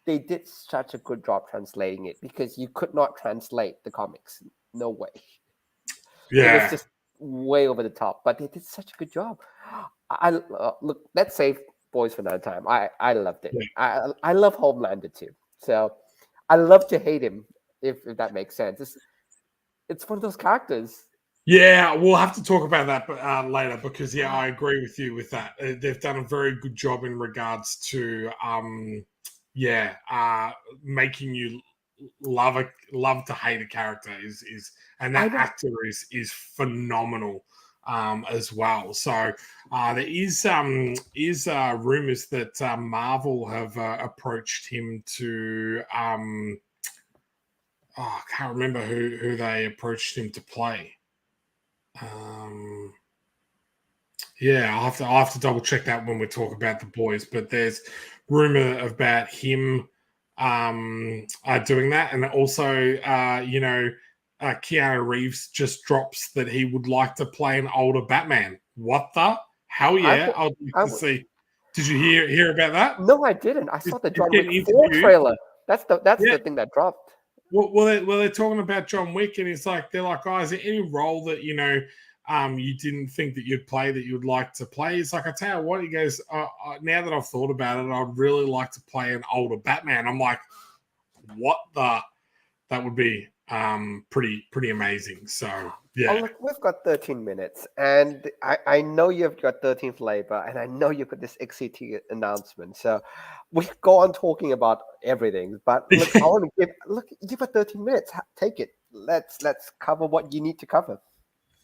they did such a good job translating it because you could not translate the comics. No way. Yeah. It was just way over the top, but they did such a good job. Look, let's save Boys for another time. I loved it. Yeah. I love Homelander too. So I love to hate him, if that makes sense. It's one of those characters. Yeah, we'll have to talk about that later because I agree with you with that. They've done a very good job in regards to making you love to hate a character and that actor is phenomenal as well. So there is rumors that Marvel have approached him to I can't remember who they approached him to play. I'll have to double check that when we talk about the boys, but there's rumor about him doing that, and also Keanu Reeves just drops that he would like to play an older Batman. What the hell? Yeah, I'd like to see. Did you hear about that? No, I didn't. I saw the John Wick 4 trailer. That's the thing that dropped. Well, they're talking about John Wick, and they're like, guys, is there any role that you didn't think that you'd play that you'd like to play? He's like, I tell you what, he goes, now that I've thought about it, I'd really like to play an older Batman. I'm like, what the? That would be pretty amazing. So yeah. Oh, look, we've got 13 minutes, and I know you've got 13th Labor, and I know you've got this XCT announcement. So we go on talking about everything, but look, I want to give it 13 minutes. Take it. Let's cover what you need to cover.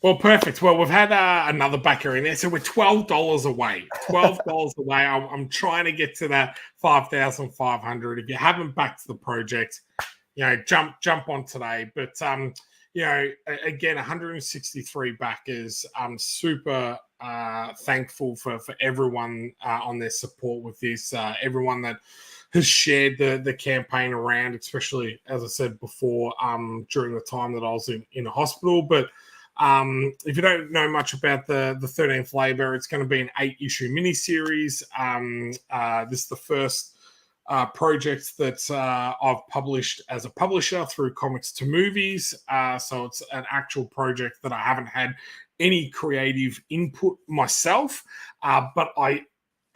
Well, perfect. Well, we've had another backer in there, so we're $12 away. $12 away. I'm trying to get to that 5,500. If you haven't backed the project, jump on today. But again, 163 backers. I'm super thankful for everyone on their support with this. Everyone that has shared the campaign around, especially as I said before, during the time that I was in a hospital. But if you don't know much about the 13th Labor, it's going to be an 8-issue miniseries. This is the first project that I've published as a publisher through COMICS2MOVIES. So it's an actual project that I haven't had any creative input myself, but I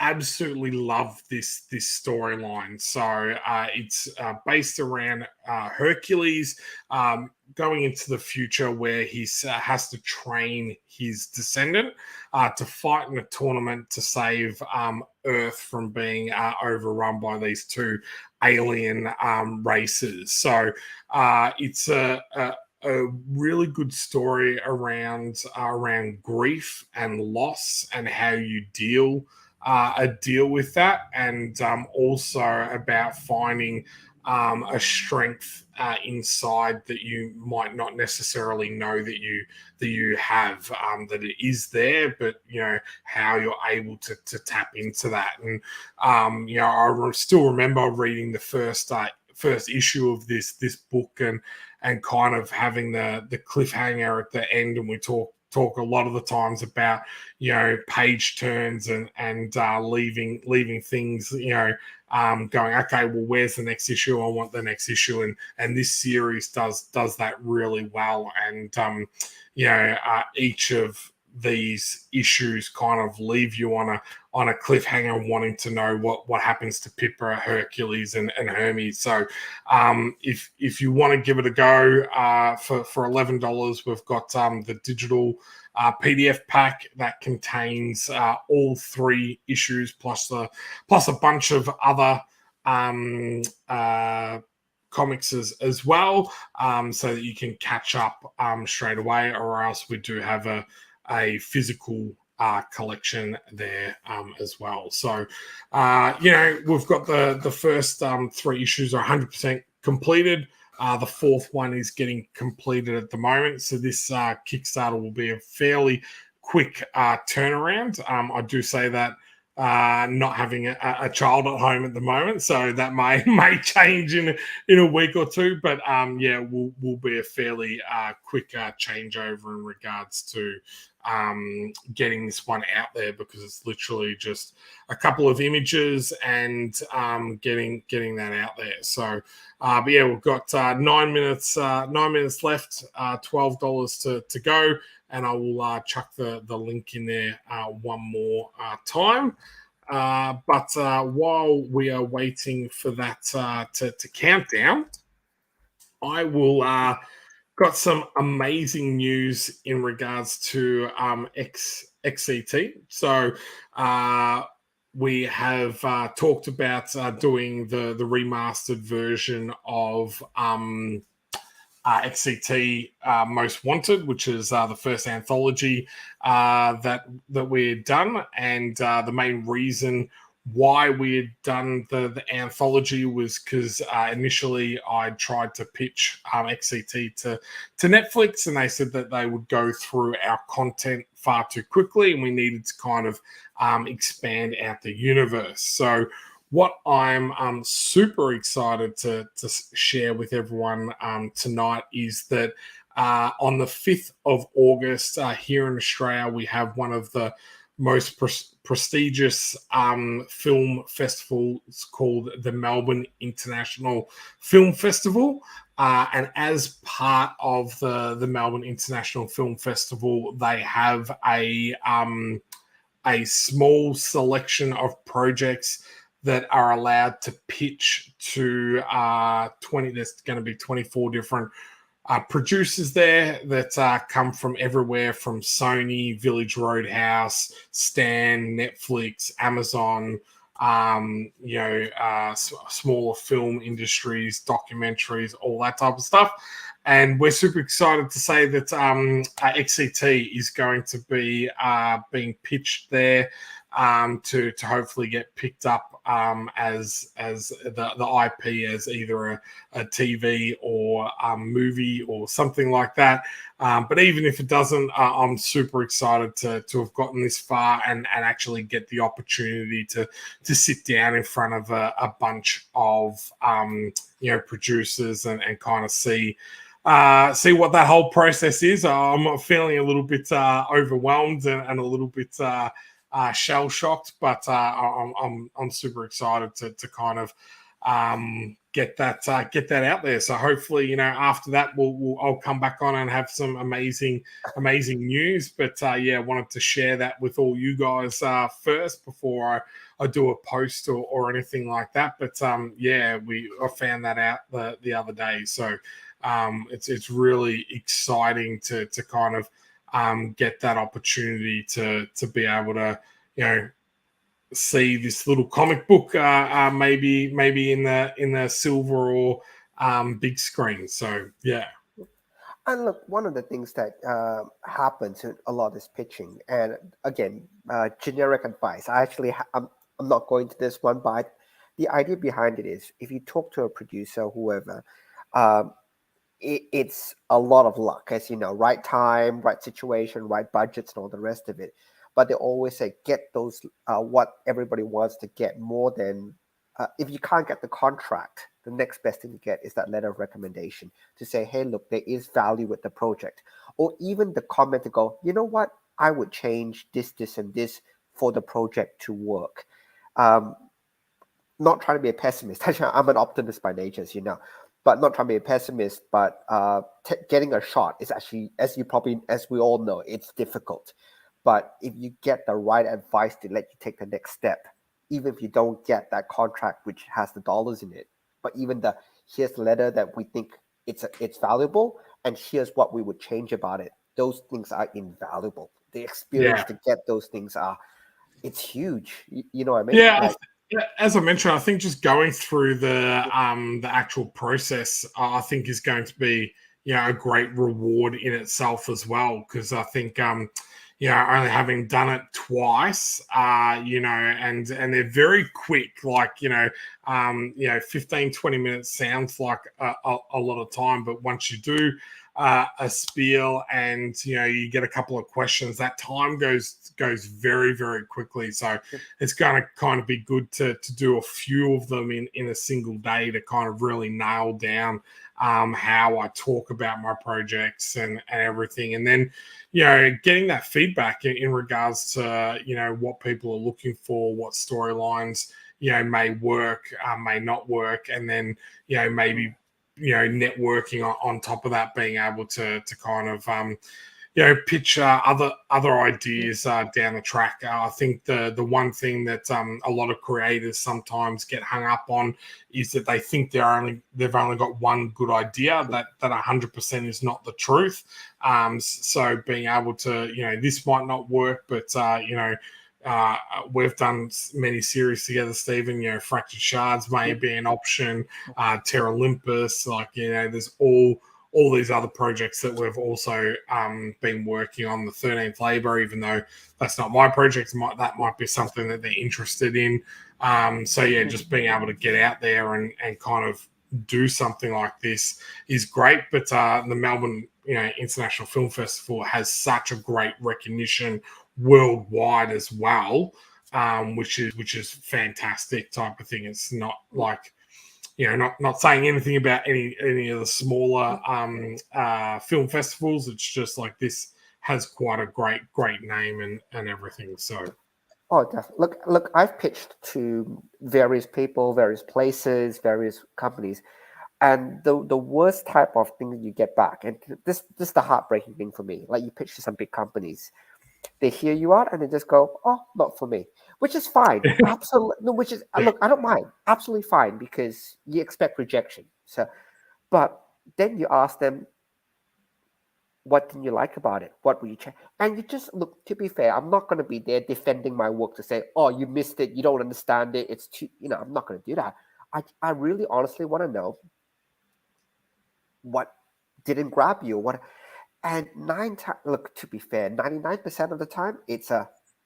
absolutely love this storyline. So it's based around Hercules going into the future where he has to train his descendant to fight in a tournament to save Earth from being overrun by these two alien races. So it's a really good story around grief and loss and how you deal with that, and also about finding a strength inside that you might not necessarily know that you have, that it is there, but how you're able to tap into that. And I still remember reading the first issue of this book and kind of having the cliffhanger at the end, and we talk a lot of the times about page turns and leaving things going, okay, well, where's the next issue? I want the next issue, and this series does that really well. And each of these issues kind of leave you on a cliffhanger, wanting to know what happens to Pippa, Hercules, and Hermes. So if you want to give it a go, for $11, we've got the digital PDF pack that contains all 3 issues plus a bunch of other comics as well, so that you can catch up straight away, or else we do have a physical collection there as well. So we've got the first 3 issues are 100% completed. The 4th one is getting completed at the moment, so this Kickstarter will be a fairly quick turnaround. I do say that not having a child at home at the moment, so that may change in a week or two. But yeah, will be a fairly quick changeover in regards to getting this one out there, because it's literally just a couple of images and getting that out there. So but yeah, we've got 9 minutes left, $12 to go, and I will chuck the link in there one more time. But while we are waiting for that to count down, I will got some amazing news in regards to XCT. So we have talked about doing the remastered version of XCT Most Wanted, which is the first anthology that we had done, and the main reason why we had done the anthology was because initially I tried to pitch XCT to Netflix, and they said that they would go through our content far too quickly, and we needed to kind of expand out the universe. So what I'm super excited to share with everyone tonight is that on the 5th of August here in Australia, we have one of the most prestigious film festivals called the Melbourne International Film Festival. And as part of the Melbourne International Film Festival, they have a small selection of projects that are allowed to pitch to 20. There's going to be 24 different producers there that come from everywhere, from Sony, Village Roadhouse, Stan, Netflix, Amazon, smaller film industries, documentaries, all that type of stuff. And we're super excited to say that XCT is going to be being pitched there to hopefully get picked up as the IP as either a TV or a movie or something like that. But even if it doesn't, I'm super excited to have gotten this far and actually get the opportunity to sit down in front of a bunch of producers and kind of see what that whole process is. I'm feeling a little bit overwhelmed and a little bit shell shocked, but I'm super excited to kind of get that out there. So hopefully, after that, I'll come back on and have some amazing news. But yeah, wanted to share that with all you guys first before I do a post or anything like that. But yeah, I found that out the other day. So it's really exciting to kind of get that opportunity to be able to see this little comic book maybe in the silver or big screen. So yeah. And look, one of the things that happens in a lot is pitching. And again, generic advice. I'm not going to this one, but the idea behind it is if you talk to a producer, whoever, it's a lot of luck, as you know, right time, right situation, right budgets, and all the rest of it. But they always say, get those, what everybody wants to get more than, if you can't get the contract, the next best thing to get is that letter of recommendation to say, hey, look, there is value with the project. Or even the comment to go, you know what, I would change this, and this for the project to work. Not trying to be a pessimist. I'm an optimist by nature, as you know. But not trying to be a pessimist, but getting a shot is actually, as we all know, it's difficult. But if you get the right advice to let you take the next step, even if you don't get that contract which has the dollars in it, but even here's the letter that we think it's valuable, and here's what we would change about it. Those things are invaluable. The experience to get those things it's huge. You know what I mean? Yeah. As I mentioned, I think just going through the actual process, I think is going to be a great reward in itself as well. Because I think only having done it twice, and they're very quick. Like 15, 20 minutes sounds like a lot of time, but once you do a spiel, and you get a couple of questions, that time goes very, very quickly. So it's going to kind of be good to do a few of them in a single day to kind of really nail down how I talk about my projects and everything. And then, getting that feedback in regards to, what people are looking for, what storylines, may work, may not work. And then, maybe, networking on top of that, being able to kind of, pitch other ideas down the track. I think the one thing that a lot of creators sometimes get hung up on is that they think they've only got one good idea. That 100% is not the truth. So being able to, this might not work, but we've done many series together, Stephen. Fractured Shards may be an option. Terra Olympus, there's all these other projects that we've also been working on. The 13th Labor, even though that's not my project, that might be something that they're interested in. Just being able to get out there and kind of do something like this is great. But the Melbourne International Film Festival has such a great recognition worldwide as well, which is fantastic type of thing. It's not like, not saying anything about any of the smaller film festivals. It's just like this has quite a great name and everything. So, definitely. Look, I've pitched to various people, various places, various companies, and the worst type of thing that you get back, and this is the heartbreaking thing for me. Like, you pitch to some big companies, they hear you out and they just go, "Oh, not for me," which is fine. Absolutely. No, which is, look, I don't mind. Absolutely fine, because you expect rejection. So, but then you ask them, what didn't you like about it? What will you change? And you just, look, to be fair, I'm not going to be there defending my work to say, "Oh, you missed it. You don't understand it. It's too," I'm not going to do that. I really honestly want to know what didn't grab you, what. And look, to be fair, 99% of the time, it's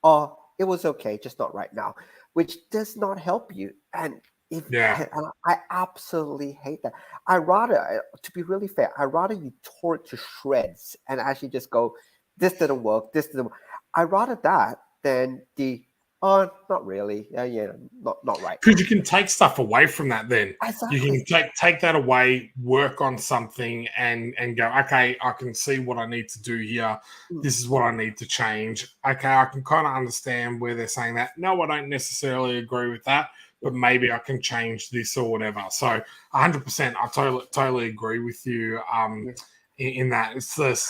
"Oh, it was okay, just not right now," which does not help you. And I absolutely hate that. To be really fair, I rather you tore it to shreds and actually just go, "This didn't work, this didn't work." I rather that than "Oh, not really. Not right." Because you can take stuff away from that then. Exactly. You can take that away, work on something, and go, "Okay, I can see what I need to do here. This is what I need to change. Okay, I can kind of understand where they're saying that. No, I don't necessarily agree with that, but maybe I can change this or whatever." So 100%, I totally agree with you in that. It's this.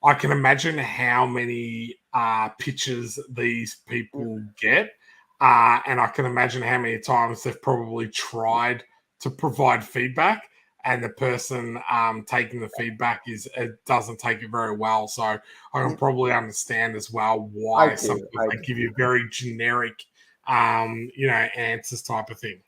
I can imagine how many pitches these people get. And I can imagine how many times they've probably tried to provide feedback, and the person taking the feedback doesn't take it very well. So I can probably understand as well why sometimes they give you very generic, answers type of thing.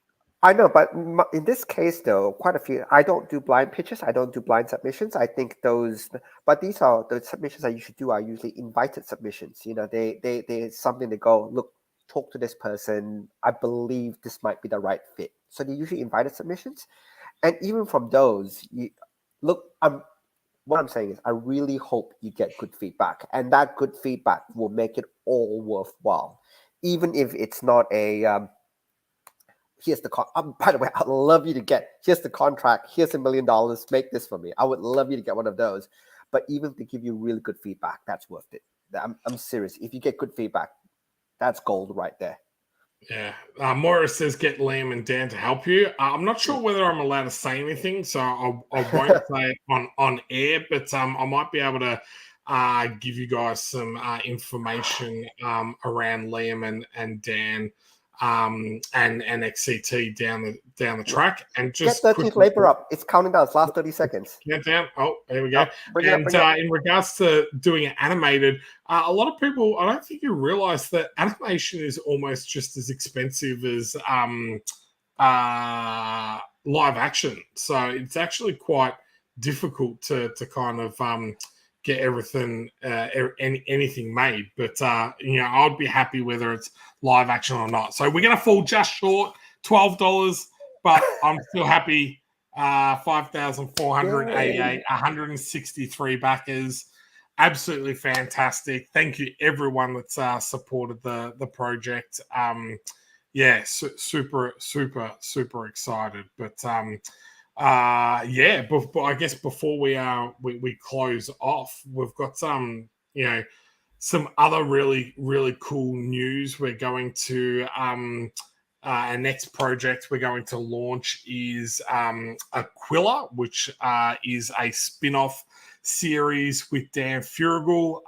I know, but in this case, though, quite a few. I don't do blind pitches. I don't do blind submissions. I think but these are the submissions that you should do are usually invited submissions. They something they go, "Look, talk to this person. I believe this might be the right fit." So they usually invited submissions, and even from those, what I'm saying is, I really hope you get good feedback, and that good feedback will make it all worthwhile, even if it's not a. Here's the by the way, I'd love you to here's the contract, here's $1 million, make this for me. I would love you to get one of those. But even if they give you really good feedback, that's worth it. I'm serious. If you get good feedback, that's gold right there. Yeah. Morris says, "Get Liam and Dan to help you." I'm not sure whether I'm allowed to say anything, so I won't say it on air, but I might be able to give you guys some information around Liam and Dan and XCT down the track. And just get 13th Labor up. It's counting down. It's last 30 seconds. Get down. Oh, there we go. Bring and it up. In regards to doing it animated, a lot of people, I don't think you realize that animation is almost just as expensive as live action. So it's actually quite difficult to kind of get everything, anything made. But, I'd be happy whether it's live action or not. So we're going to fall just short, $12, but I'm still happy 5,488, 163 backers. Absolutely fantastic. Thank you everyone that's supported the project. Super excited. But but I guess before we close off, we've got some other really cool news. We're going to our next project we're going to launch is Aquila, which is a spin-off series with Dan Furigel.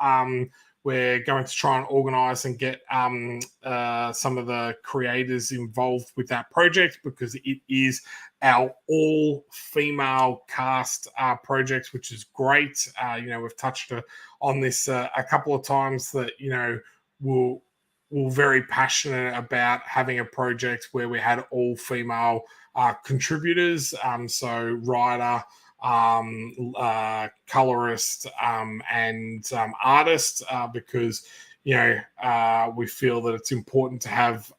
We're going to try and organize and get some of the creators involved with that project, because it is our all-female cast project, which is great. We've touched on this a couple of times, that we're very passionate about having a project where we had all-female contributors. So writer, colorist, and artist, because we feel that it's important to have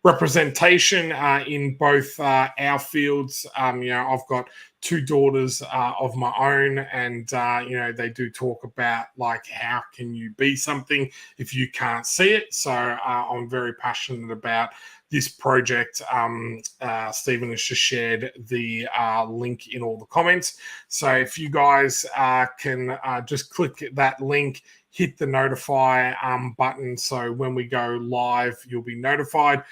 representation in both our fields. I've got two daughters of my own, and they do talk about, like, how can you be something if you can't see it. So I'm very passionate about this project. Stephen has just shared the link in all the comments. So if you guys can just click that link, hit the notify button, so when we go live, you'll be notified.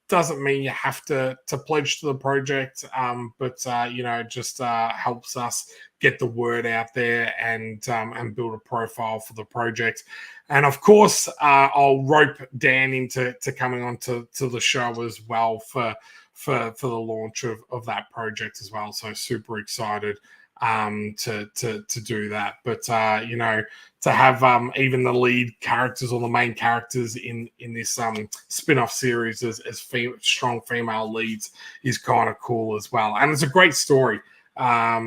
Doesn't mean you have to pledge to the project, but just helps us get the word out there and build a profile for the project. And of course, I'll rope Dan into coming on to the show as well for the launch of that project as well. So super excited to do that. But to have even the lead characters or the main characters in this spin-off series as strong female leads is kind of cool as well. And it's a great story. I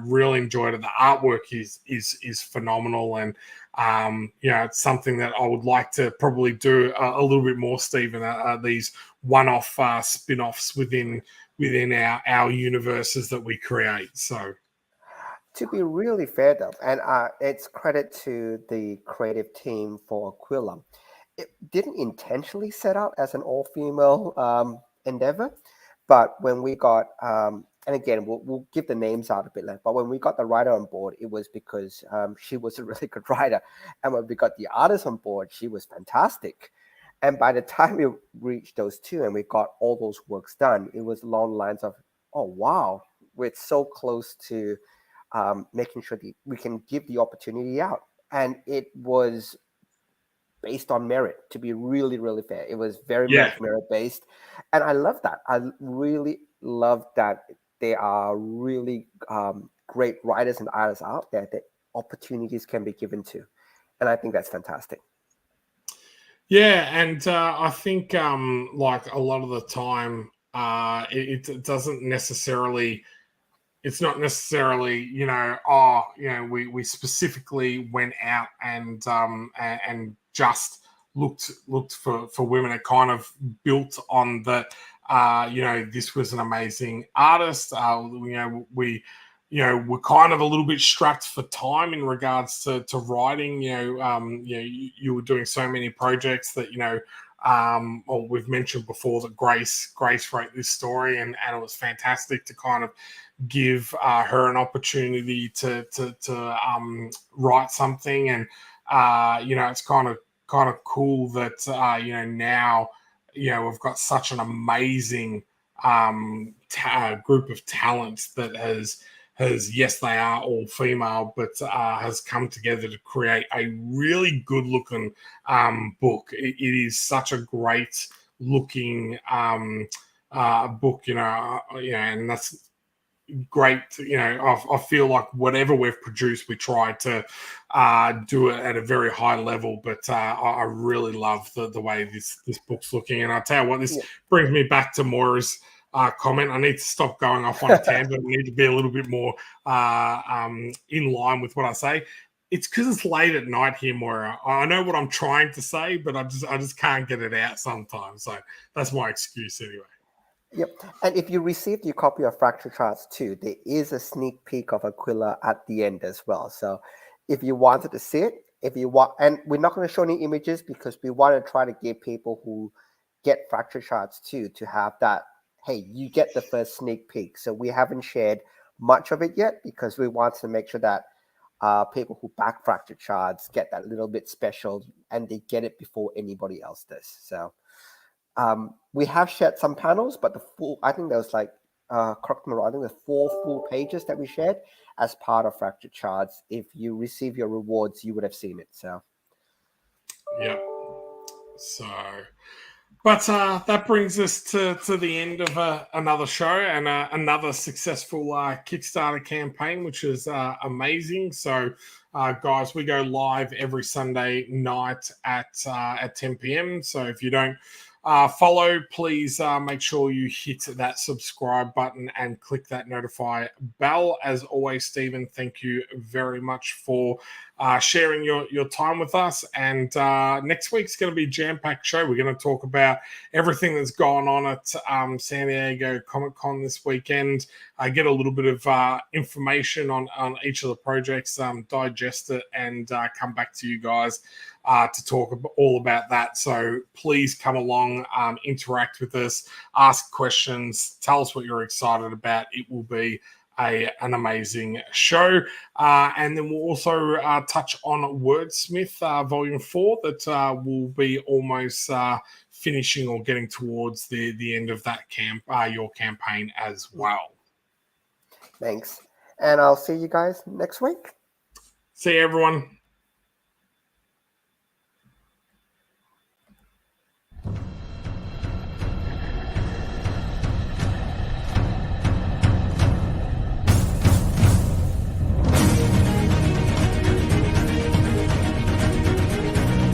really enjoyed it. The artwork is phenomenal, and it's something that I would like to probably do a little bit more, Stephen. These one-off spin-offs within our universes that we create. So, to be really fair though, and it's credit to the creative team for Aquila. It didn't intentionally set out as an all-female endeavor, but when we got and again, we'll give the names out a bit later, but when we got the writer on board, it was because she was a really good writer. And when we got the artist on board, she was fantastic. And by the time we reached those two and we got all those works done, it was along the lines of, oh, wow, we're so close to making sure that we can give the opportunity out. And it was based on merit, to be really, really fair. It was very much merit-based. And I love that. I really love that. There are really great writers and artists out there that opportunities can be given to. And I think that's fantastic. Yeah, and I think like a lot of the time, it doesn't necessarily, it's not necessarily, we specifically went out and just looked for women. It kind of built on the, this was an amazing artist. We're kind of a little bit strapped for time in regards to writing. You were doing so many projects that we've mentioned before that Grace wrote this story, and it was fantastic to kind of give her an opportunity to write something. And it's kind of cool that now we've got such an amazing group of talent that has yes, they are all female, but has come together to create a really good looking book. It is such a great looking book, and that's great. I feel like whatever we've produced, we try to do it at a very high level, but I really love the way this book's looking. And I'll tell you what, this brings me back to Moira's comment. I need to stop going off on a tangent. I need to be a little bit more in line with what I say. It's because it's late at night here, Moira. I know what I'm trying to say, but I just can't get it out sometimes. So that's my excuse anyway. Yep. And if you received your copy of Fracture Charts too, there is a sneak peek of Aquila at the end as well. So if you wanted to see it, if you want, and we're not going to show any images because we want to try to give people who get Fracture Charts too to have that, hey, you get the first sneak peek. So we haven't shared much of it yet because we want to make sure that people who back Fracture Charts get that little bit special and they get it before anybody else does. So we have shared some panels, but the full, I think there was like, correct me wrong, I think there's 4 full pages that we shared as part of Fracture Charts. If you receive your rewards, you would have seen it. So, yeah. So, but that brings us to the end of another show and another successful Kickstarter campaign, which is amazing. So, guys, we go live every Sunday night at 10 p.m. So if you don't follow, please make sure you hit that subscribe button and click that notify bell. As always, Stephen, thank you very much for sharing your time with us. And next week's going to be a jam-packed show. We're going to talk about everything that's gone on at San Diego Comic-Con this weekend. Get a little bit of information on each of the projects, digest it, and come back to you guys to talk all about that. So please come along, interact with us, ask questions, tell us what you're excited about. It will be an amazing show. And then we'll also touch on Wordsmith Volume 4 that will be almost finishing or getting towards the end of that your campaign as well. thanks. And I'll see you guys next week. See you, everyone.